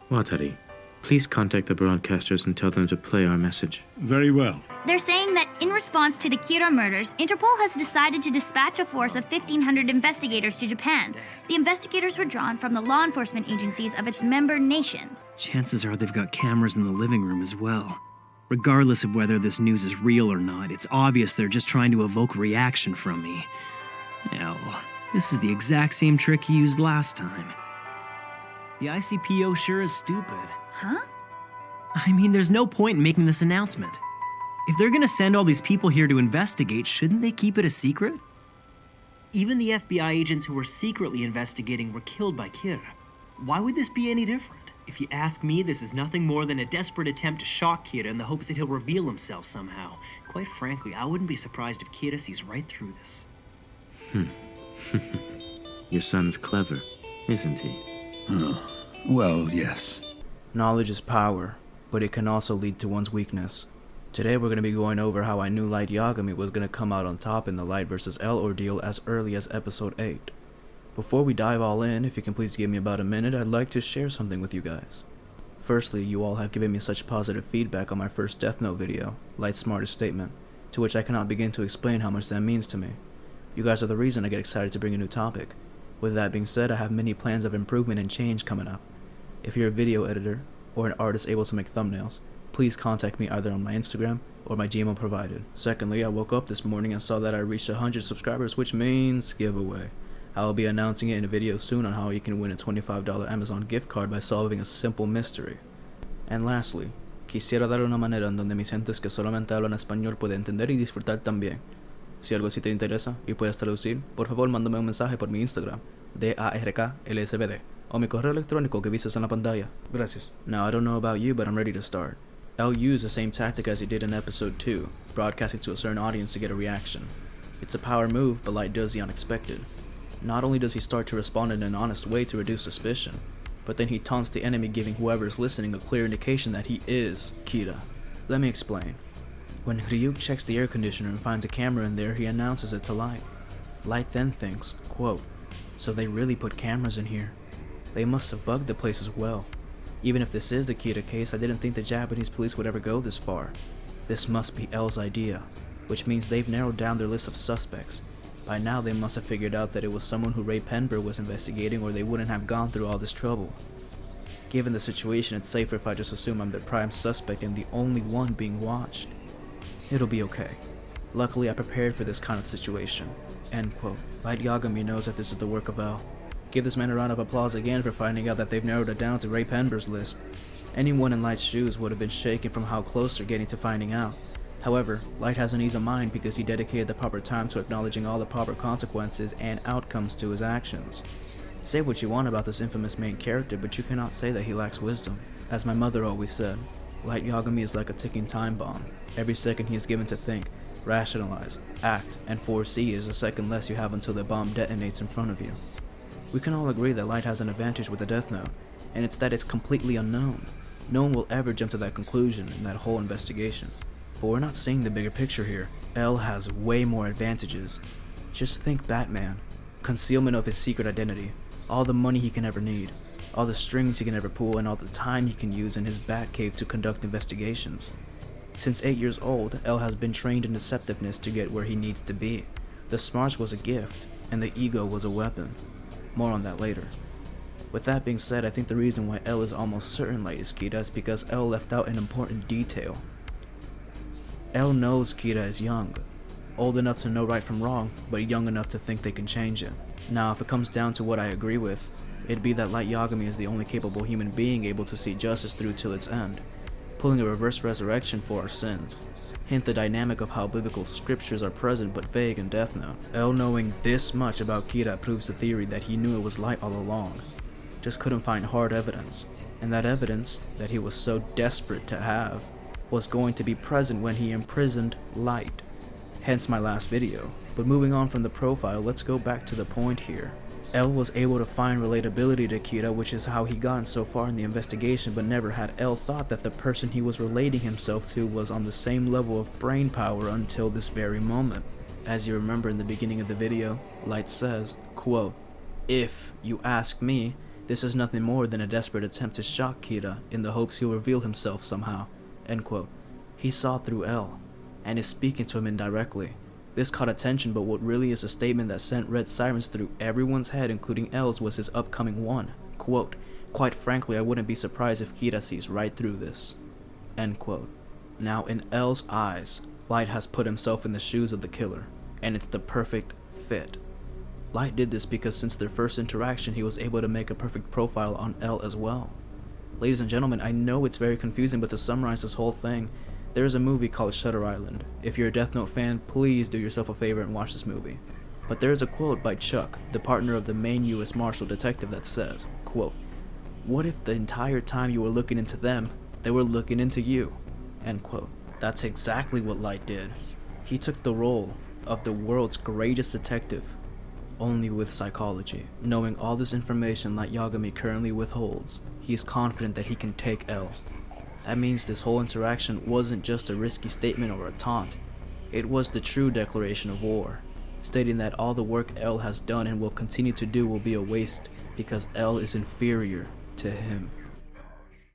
Watari, please contact the broadcasters and tell them to play our message. Very well. They're saying that in response to the Kira murders, Interpol has decided to dispatch a force of 1,500 investigators to Japan. The investigators were drawn from the law enforcement agencies of its member nations. Chances are they've got cameras in the living room as well. Regardless of whether this news is real or not, it's obvious they're just trying to evoke reaction from me. Hell, this is the exact same trick he used last time. The ICPO sure is stupid. Huh? I mean, there's no point in making this announcement. If they're gonna send all these people here to investigate, shouldn't they keep it a secret? Even the FBI agents who were secretly investigating were killed by Kira. Why would this be any different? If you ask me, this is nothing more than a desperate attempt to shock Kira in the hopes that he'll reveal himself somehow. Quite frankly, I wouldn't be surprised if Kira sees right through this. Your son's clever, isn't he? Well, yes. Knowledge is power, but it can also lead to one's weakness. Today we're going to be going over how I knew Light Yagami was going to come out on top in the Light vs. L ordeal as early as episode 8. Before we dive all in, if you can please give me about a minute, I'd like to share something with you guys. Firstly, you all have given me such positive feedback on my first Death Note video, Light's Smartest Statement, to which I cannot begin to explain how much that means to me. You guys are the reason I get excited to bring a new topic. With that being said, I have many plans of improvement and change coming up. If you're a video editor, or an artist able to make thumbnails, please contact me either on my Instagram or my Gmail provided. Secondly, I woke up this morning and saw that I reached 100 subscribers, which means giveaway. I will be announcing it in a video soon on how you can win a $25 Amazon gift card by solving a simple mystery. And lastly, quisiera dar una manera en donde mis gentes que solamente hablan español pueden entender y disfrutar también. Si algo así te interesa y puedes traducir, por favor mándame un mensaje por mi Instagram, DARKLSBD, o mi correo electrónico que vistes en la pantalla. Gracias. Now, I don't know about you, but I'm ready to start. L used the same tactic as he did in episode 2, broadcasting to a certain audience to get a reaction. It's a power move, but Light does the unexpected. Not only does he start to respond in an honest way to reduce suspicion, but then he taunts the enemy, giving whoever is listening a clear indication that he is Kira. Let me explain. When Ryuk checks the air conditioner and finds a camera in there, he announces it to Light. Light then thinks, quote, "So they really put cameras in here. They must have bugged the place as well. Even if this is the Kira case, I didn't think the Japanese police would ever go this far. This must be L's idea, which means they've narrowed down their list of suspects. By now they must have figured out that it was someone who Ray Penber was investigating, or they wouldn't have gone through all this trouble. Given the situation, it's safer if I just assume I'm the prime suspect and the only one being watched. It'll be okay. Luckily, I prepared for this kind of situation." End quote. Light Yagami knows that this is the work of L. Give this man a round of applause again for finding out that they've narrowed it down to Ray Penber's list. Anyone in Light's shoes would have been shaken from how close they're getting to finding out. However, Light has an ease of mind because he dedicated the proper time to acknowledging all the proper consequences and outcomes to his actions. Say what you want about this infamous main character, but you cannot say that he lacks wisdom. As my mother always said, Light Yagami is like a ticking time bomb. Every second he is given to think, rationalize, act, and foresee is a second less you have until the bomb detonates in front of you. We can all agree that Light has an advantage with the Death Note, and it's that it's completely unknown. No one will ever jump to that conclusion in that whole investigation. But we're not seeing the bigger picture here. L has way more advantages. Just think Batman. Concealment of his secret identity, all the money he can ever need, all the strings he can ever pull, and all the time he can use in his Batcave to conduct investigations. Since 8 years old, L has been trained in deceptiveness to get where he needs to be. The smarts was a gift, and the ego was a weapon. More on that later. With that being said, I think the reason why L is almost certain Light is Kira is because L left out an important detail. L knows Kira is young, old enough to know right from wrong, but young enough to think they can change it. Now, if it comes down to what I agree with, it'd be that Light Yagami is the only capable human being able to see justice through till its end, pulling a reverse resurrection for our sins. Hint the dynamic of how biblical scriptures are present but vague in Death Note. L knowing this much about Kira proves the theory that he knew it was Light all along, just couldn't find hard evidence, and that evidence that he was so desperate to have was going to be present when he imprisoned Light. Hence my last video. But moving on from the profile, let's go back to the point here. L was able to find relatability to Kira, which is how he gotten so far in the investigation, but never had L thought that the person he was relating himself to was on the same level of brain power until this very moment. As you remember in the beginning of the video, Light says, quote, "If you ask me, This is nothing more than a desperate attempt to shock Kira in the hopes he'll reveal himself somehow." End quote. He saw through L, and is speaking to him indirectly. This caught attention, but what really is a statement that sent red sirens through everyone's head, including L's, was his upcoming one. Quote, "Quite frankly, I wouldn't be surprised if Kira sees right through this." End quote. Now, in L's eyes, Light has put himself in the shoes of the killer, and it's the perfect fit. Light did this because since their first interaction, he was able to make a perfect profile on L as well. Ladies and gentlemen, I know it's very confusing, but to summarize this whole thing, there is a movie called Shutter Island. If you're a Death Note fan, please do yourself a favor and watch this movie. But there is a quote by Chuck, the partner of the main U.S. Marshal detective, that says, quote, "What if the entire time you were looking into them, they were looking into you?" End quote. That's exactly what Light did. He took the role of the world's greatest detective, only with psychology. Knowing all this information Light Yagami currently withholds, he is confident that he can take L. That means this whole interaction wasn't just a risky statement or a taunt. It was the true declaration of war, stating that all the work L has done and will continue to do will be a waste because L is inferior to him.